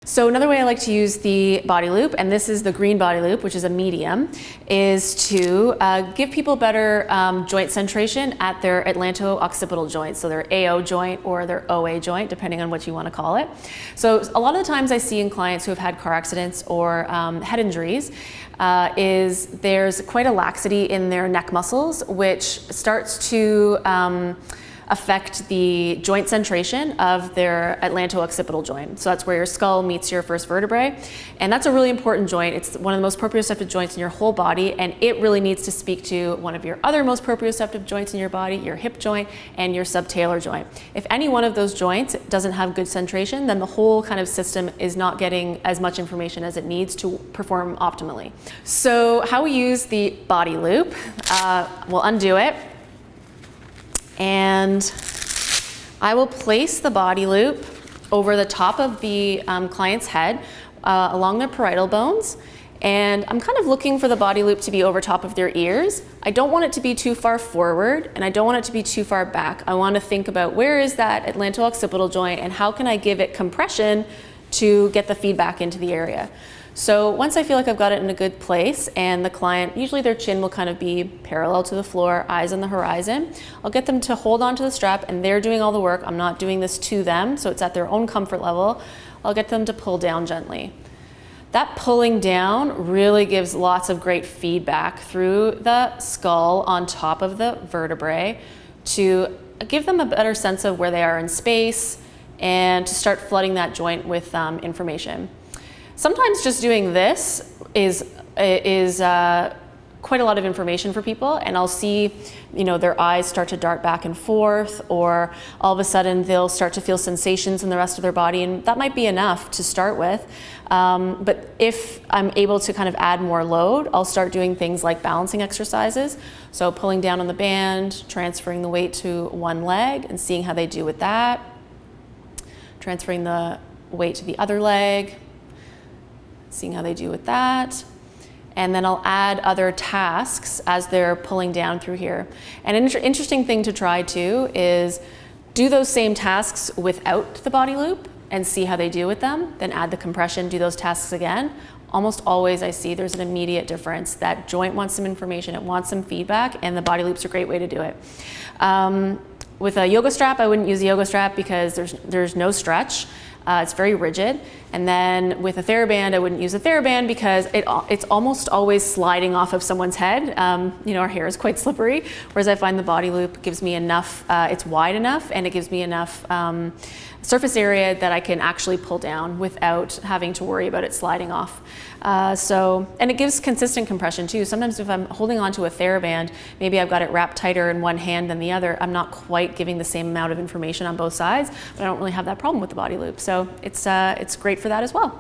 So another way I like to use the body loop, and this is the green body loop, which is a medium, is to give people better joint centration at their Atlanto-occipital joint, so their AO joint or their OA joint, depending on what you want to call it. So a lot of the times I see in clients who have had car accidents or head injuries is there's quite a laxity in their neck muscles, which starts to affect the joint centration of their Atlanto-occipital joint. So that's where your skull meets your first vertebrae. And that's a really important joint. It's one of the most proprioceptive joints in your whole body, and it really needs to speak to one of your other most proprioceptive joints in your body, your hip joint and your subtalar joint. If any one of those joints doesn't have good centration, then the whole kind of system is not getting as much information as it needs to perform optimally. So how we use the body loop, we'll undo it. And I will place the body loop over the top of the client's head along their parietal bones. And I'm kind of looking for the body loop to be over top of their ears. I don't want it to be too far forward, and I don't want it to be too far back. I want to think about where is that Atlanto-occipital joint and how can I give it compression to get the feedback into the area. So once I feel like I've got it in a good place and the client, usually their chin will kind of be parallel to the floor, eyes on the horizon, I'll get them to hold onto the strap and they're doing all the work. I'm not doing this to them, so it's at their own comfort level. I'll get them to pull down gently. That pulling down really gives lots of great feedback through the skull on top of the vertebrae to give them a better sense of where they are in space and to start flooding that joint with information. Sometimes just doing this is quite a lot of information for people, and I'll see, their eyes start to dart back and forth, or all of a sudden they'll start to feel sensations in the rest of their body, and that might be enough to start with. But if I'm able to kind of add more load, I'll start doing things like balancing exercises. So pulling down on the band, transferring the weight to one leg and seeing how they do with that. Transferring the weight to the other leg, seeing how they do with that. And then I'll add other tasks as they're pulling down through here. And an interesting thing to try too is do those same tasks without the body loop and see how they do with them. Then add the compression, do those tasks again. Almost always I see there's an immediate difference. That joint wants some information, it wants some feedback, and the body loop's a great way to do it. With a yoga strap, I wouldn't use a yoga strap because there's no stretch. It's very rigid. And then with a TheraBand, I wouldn't use a TheraBand because it's almost always sliding off of someone's head. Our hair is quite slippery, whereas I find the body loop gives me enough, it's wide enough, and it gives me enough surface area that I can actually pull down without having to worry about it sliding off. And it gives consistent compression too. Sometimes if I'm holding onto a TheraBand, maybe I've got it wrapped tighter in one hand than the other, I'm not quite giving the same amount of information on both sides, but I don't really have that problem with the body loop. So it's great for that as well.